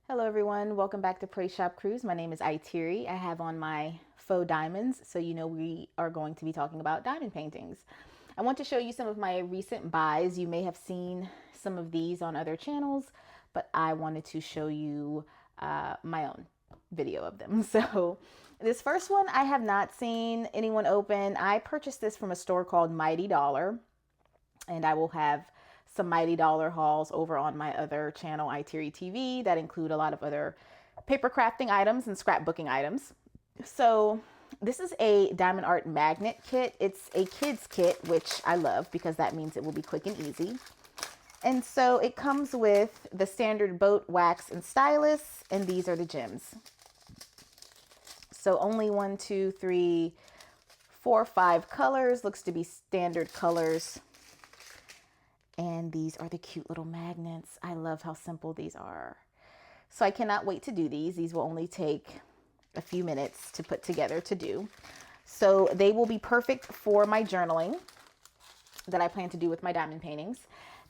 Hello everyone, welcome back to Praise Shop Cruise. My name is Itiri. I have on my faux diamonds, so you know we are going to be talking about diamond paintings. I want to show you some of my recent buys. You may have seen some of these on other channels, but I wanted to show you my own video of them. So this first one I have not seen anyone open. I purchased this from a store called Mighty Dollar, and I will have some Mighty Dollar hauls over on my other channel, Itiri TV, that include a lot of other paper crafting items and scrapbooking items. So this is a diamond art magnet kit. It's a kid's kit, which I love because that means it will be quick and easy. And so it comes with the standard boat, wax, and stylus, and these are the gems. So only 1, 2, 3, 4, 5 colors. Looks to be standard colors. And these are the cute little magnets. I love how simple these are. So I cannot wait to do these. These will only take a few minutes to put together to do. So they will be perfect for my journaling that I plan to do with my diamond paintings.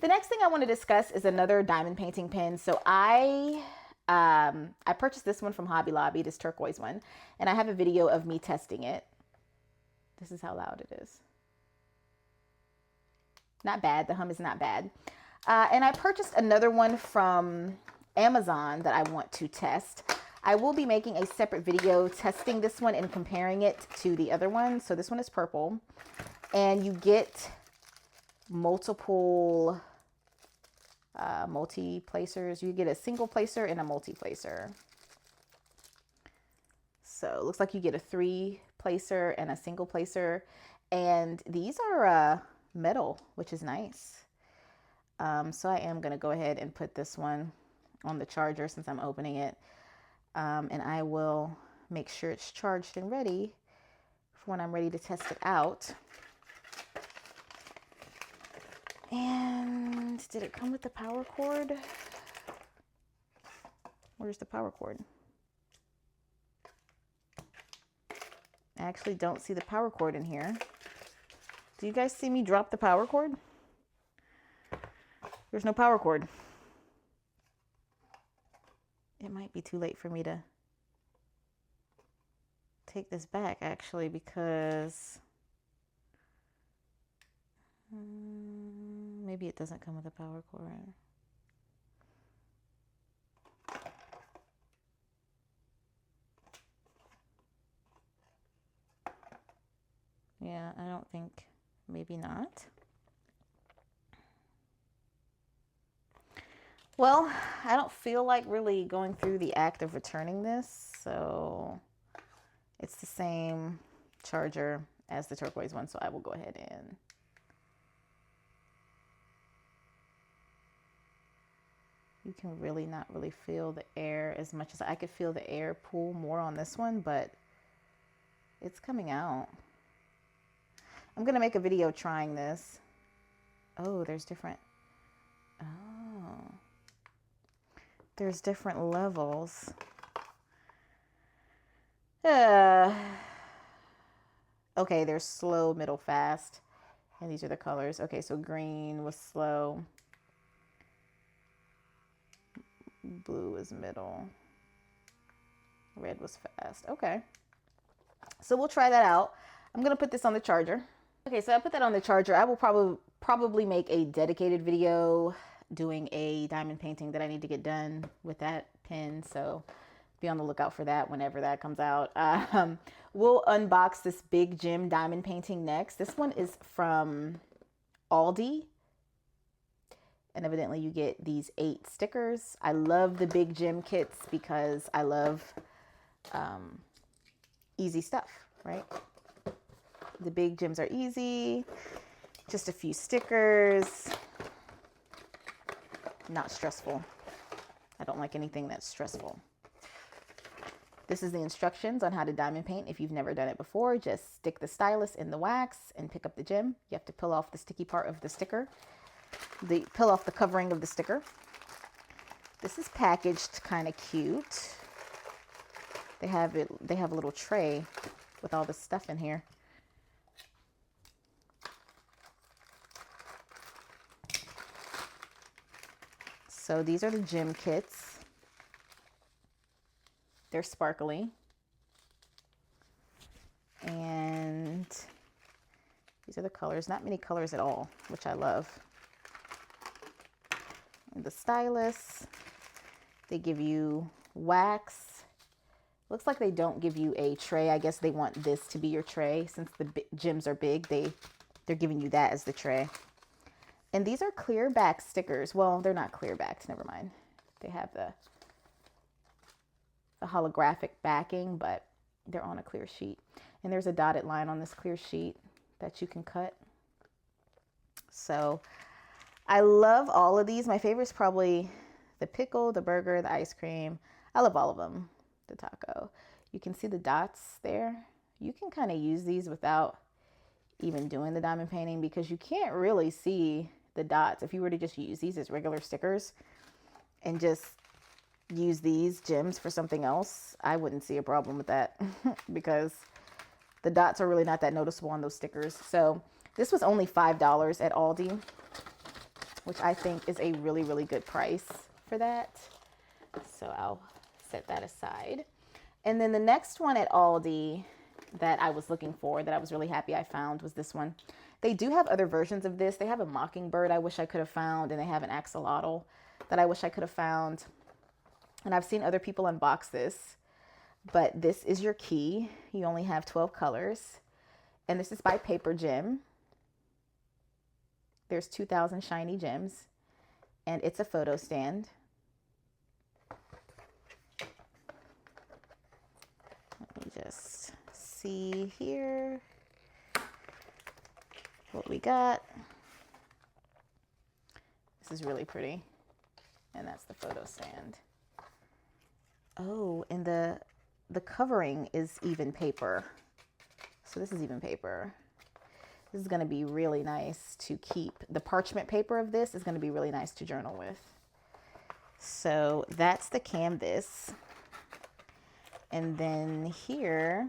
The next thing I want to discuss is another diamond painting pen. So I purchased this one from Hobby Lobby, this turquoise one, and I have a video of me testing it. This is how loud it is. Not bad. The hum is not bad. And I purchased another one from Amazon that I want to test. I will be making a separate video testing this one and comparing it to the other one. So this one is purple, and you get multiple multi-placers. You get a single placer and a multi-placer. So it looks like you get a 3-placer and a single placer. And these are metal, which is nice. So I am going to go ahead and put this one on the charger since I'm opening it. And I will make sure it's charged and ready for when I'm ready to test it out. And did it come with the power cord? Where's the power cord? I actually don't see the power cord in here. Do you guys see me drop the power cord? There's no power cord. It might be too late for me to take this back, actually, because maybe it doesn't come with a power cord. Yeah, I don't think, maybe not. Well, I don't feel like really going through the act of returning this, so it's the same charger as the turquoise one, so I will go ahead and you can really not really feel the air as much as I could feel the air pull more on this one, but it's coming out. I'm gonna make a video trying this. Oh, there's different. Oh. There's different levels. Okay, there's slow, middle, fast. And these are the colors. Okay, so green was slow. Blue was middle. Red was fast. Okay. So we'll try that out. I'm going to put this on the charger. Okay, so I put that on the charger. I will probably make a dedicated video doing a diamond painting that I need to get done with that pen, so be on the lookout for that whenever that comes out. We'll unbox this big gem diamond painting next. This one is from Aldi, and evidently you get these 8 stickers. I love the big gem kits because I love easy stuff, right? The big gems are easy, just a few stickers. Not stressful. I don't like anything that's stressful. This is the instructions on how to diamond paint. If you've never done it before, just stick the stylus in the wax and pick up the gem. You have to peel off the sticky part of the sticker. Peel off the covering of the sticker. This is packaged kind of cute. They have a little tray with all this stuff in here. So these are the gem kits. They're sparkly. And these are the colors. Not many colors at all, which I love. And the stylus. They give you wax. Looks like they don't give you a tray. I guess they want this to be your tray. Since the gems are big, they're giving you that as the tray. And these are clear back stickers. Well, they're not clear backed. Never mind. They have the holographic backing, but they're on a clear sheet. And there's a dotted line on this clear sheet that you can cut. So I love all of these. My favorite is probably the pickle, the burger, the ice cream. I love all of them. The taco. You can see the dots there. You can kind of use these without even doing the diamond painting because you can't really see the dots. If you were to just use these as regular stickers and just use these gems for something else, I wouldn't see a problem with that because the dots are really not that noticeable on those stickers. So this was only $5 at Aldi, which I think is a really, really good price for that. So I'll set that aside. And then the next one at Aldi that I was looking for, that I was really happy I found, was this one. They do have other versions of this. They have a mockingbird I wish I could have found, and they have an axolotl that I wish I could have found. And I've seen other people unbox this, but this is your key. You only have 12 colors, and this is by Paper Gem. There's 2,000 shiny gems, and it's a photo stand. Let me just see here what we got. This is really pretty, and that's the photo stand. Oh, and the covering is even paper. So this is even paper. This is going to be really nice to keep. The parchment paper of this is going to be really nice to journal with. So that's the canvas. And then here,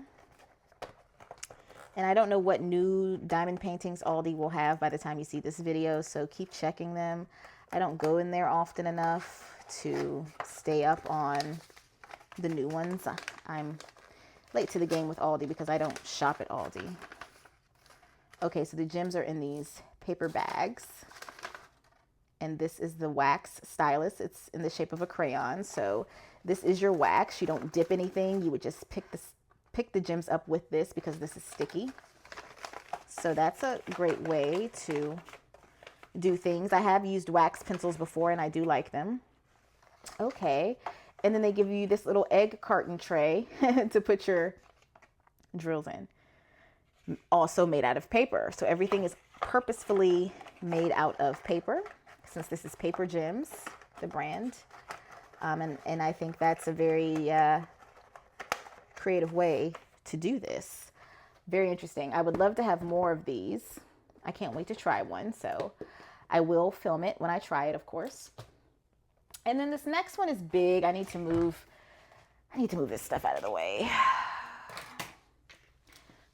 and I don't know what new diamond paintings Aldi will have by the time you see this video, so keep checking them. I don't go in there often enough to stay up on the new ones. I'm late to the game with Aldi because I don't shop at Aldi. Okay, so the gems are in these paper bags. And this is the wax stylus. It's in the shape of a crayon. So this is your wax. You don't dip anything. You would just pick the gems up with this because this is sticky. So that's a great way to do things. I have used wax pencils before and I do like them. Okay. And then they give you this little egg carton tray to put your drills in. Also made out of paper. So everything is purposefully made out of paper, since this is Paper Gems, the brand. And I think that's a very creative way to do this. Very interesting. I would love to have more of these. I can't wait to try one. So I will film it when I try it, of course. And then this next one is big. I need to move this stuff out of the way.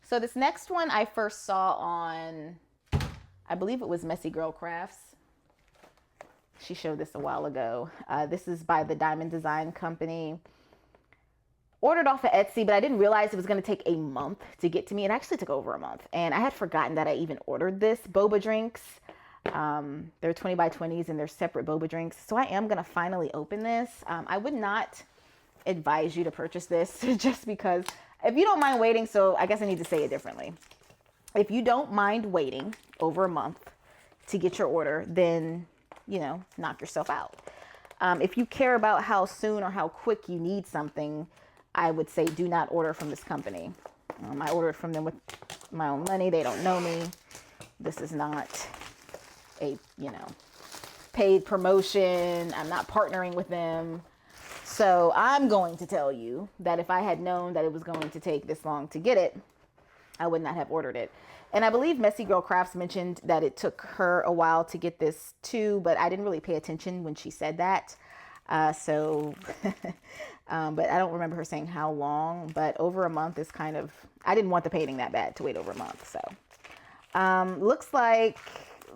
So this next one I first saw on, I believe it was Messy Girl Crafts. She showed this a while ago. This is by the Diamond Design Company. Ordered off of Etsy, but I didn't realize it was going to take a month to get to me. It actually took over a month. And I had forgotten that I even ordered this. Boba drinks. They're 20 by 20s and they're separate boba drinks. So I am going to finally open this. I would not advise you to purchase this just because if you don't mind waiting, so I guess I need to say it differently. If you don't mind waiting over a month to get your order, then, you know, knock yourself out. If you care about how soon or how quick you need something, I would say do not order from this company. I ordered from them with my own money. They don't know me. This is not a, paid promotion. I'm not partnering with them. So I'm going to tell you that if I had known that it was going to take this long to get it, I would not have ordered it. And I believe Messy Girl Crafts mentioned that it took her a while to get this too, but I didn't really pay attention when she said that. But I don't remember her saying how long, but over a month is kind of, I didn't want the painting that bad to wait over a month. So, looks like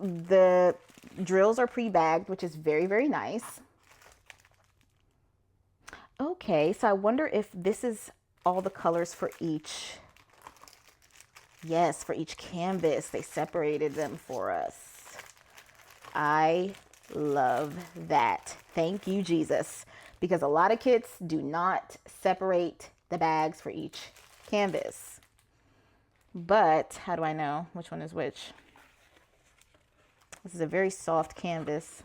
the drills are pre-bagged, which is very, very nice. Okay, so I wonder if this is all the colors for each. Yes, for each canvas, they separated them for us. I love that. Thank you, Jesus. Because a lot of kits do not separate the bags for each canvas. But how do I know which one is which? This is a very soft canvas.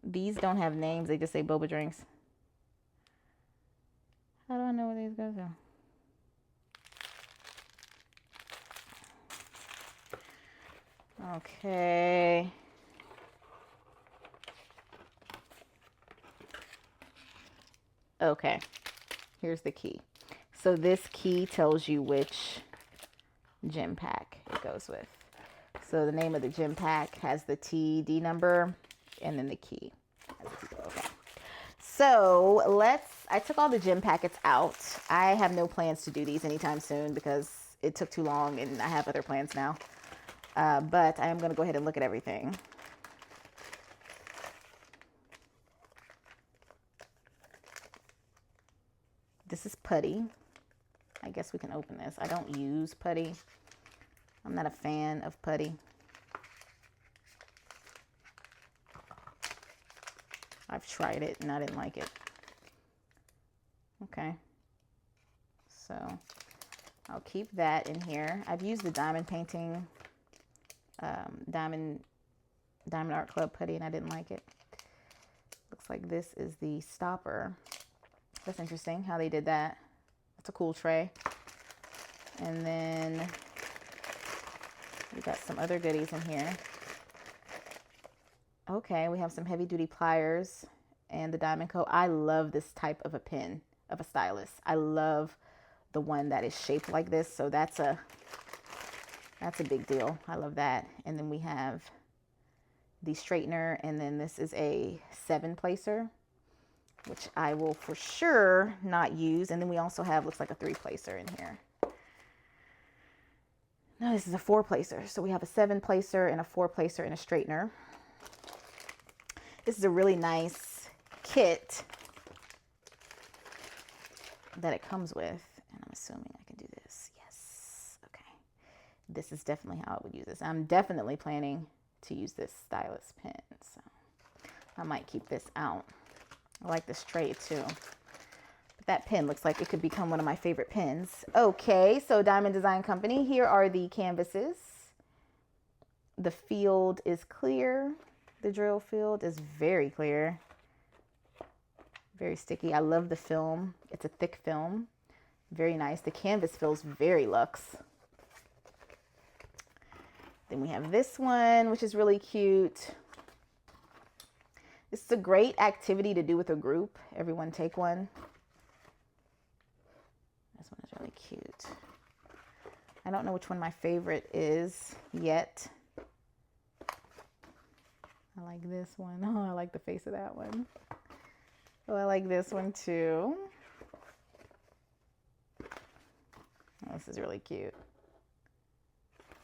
These don't have names, they just say boba drinks. How do I know where these go to? Okay. Okay, here's the key. So this key tells you which gem pack it goes with. So the name of the gem pack has the TD number and then the key. Okay. So I took all the gem packets out. I have no plans to do these anytime soon because it took too long and I have other plans now. But I am going to go ahead and look at everything. This is putty. I guess we can open this. I don't use putty. I'm not a fan of putty. I've tried it and I didn't like it. Okay. So I'll keep that in here. I've used the diamond painting, Diamond Art Club putty and I didn't like it. Looks like this is the stopper. That's interesting how they did that. That's a cool tray. And then we got some other goodies in here. Okay, we have some heavy duty pliers and the diamond coat. I love this type of a pen, of a stylus. I love the one that is shaped like this. So that's a big deal. I love that. And then we have the straightener, and then this is a 7-placer, which I will for sure not use. And then we also have, looks like a 3-placer in here. No, this is a 4-placer. So we have a 7-placer and a 4-placer and a straightener. This is a really nice kit that it comes with. And I'm assuming I can do this. Yes. Okay. This is definitely how I would use this. I'm definitely planning to use this stylus pen. So I might keep this out. I like this tray too. But that pen looks like it could become one of my favorite pens. Okay, so Diamond Design Company, here are the canvases. The field is clear. The drill field is very clear. Very sticky. I love the film. It's a thick film. Very nice. The canvas feels very luxe. Then we have this one, which is really cute. This is a great activity to do with a group. Everyone take one. This one is really cute. I don't know which one my favorite is yet. I like this one. Oh, I like the face of that one. Oh, I like this one too. Oh, this is really cute.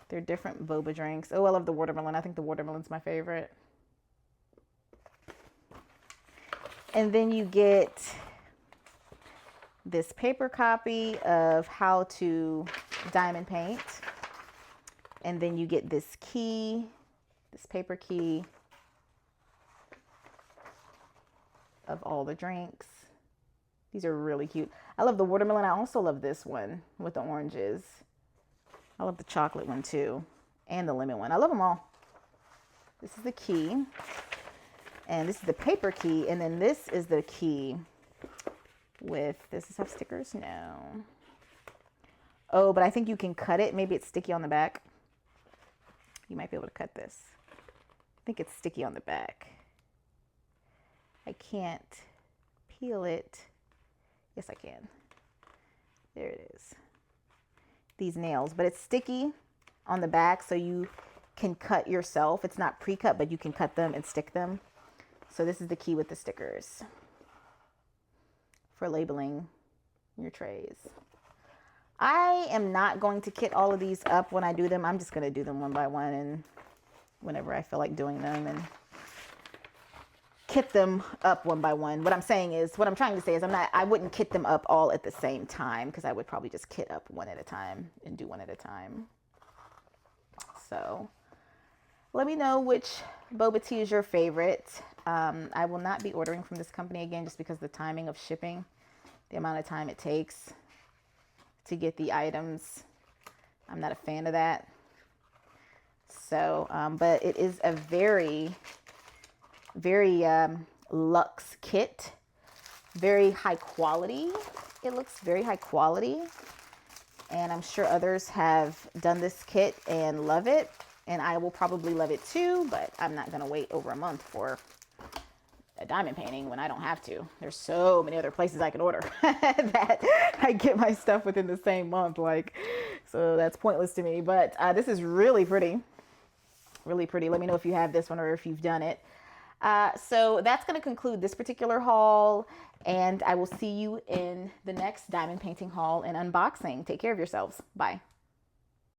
They're different boba drinks. Oh, I love the watermelon. I think the watermelon's my favorite. And then you get this paper copy of how to diamond paint. And then you get this key, this paper key of all the drinks. These are really cute. I love the watermelon. I also love this one with the oranges. I love the chocolate one too, and the lemon one. I love them all. This is the key, and this is the paper key, and then this is the key with, does this have stickers? No. Oh, but I think you can cut it. Maybe it's sticky on the back. You might be able to cut this. I think it's sticky on the back. I can't peel it. Yes, I can. There it is. These nails, but it's sticky on the back, so you can cut yourself. It's not pre-cut, but you can cut them and stick them. So this is the key with the stickers for labeling your trays. I am not going to kit all of these up when I do them. I'm just going to do them one by one and whenever I feel like doing them. And kit them up one by one. What I'm trying to say is I wouldn't kit them up all at the same time, because I would probably just kit up one at a time and do one at a time. So let me know which boba tea is your favorite. I will not be ordering from this company again, just because the timing of shipping, the amount of time it takes to get the items, I'm not a fan of that. So, but it is a very, very luxe kit, very high quality. It looks very high quality, and I'm sure others have done this kit and love it, and I will probably love it too, but I'm not going to wait over a month for a diamond painting when I don't have to. There's so many other places I can order that I get my stuff within the same month, like, so that's pointless to me. But this is really pretty, really pretty. Let me know if you have this one or if you've done it. So that's going to conclude this particular haul, and I will see you in the next diamond painting haul and unboxing. Take care of yourselves. Bye.